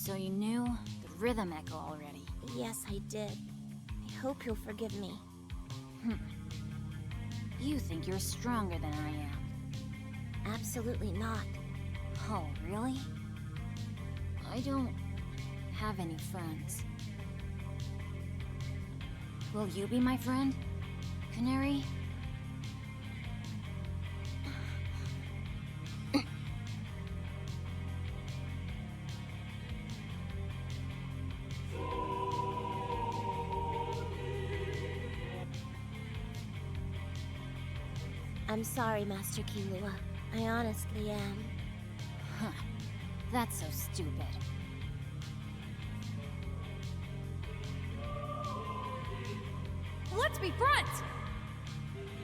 So you knew the Rhythm Echo already? Yes, I did. I hope you'll forgive me. You think you're stronger than I am. Absolutely not. Oh, really? I don't have any friends. Will you be my friend, Canary? I'm sorry, Master Killua. I honestly am. Huh. That's so stupid. Let's be friends!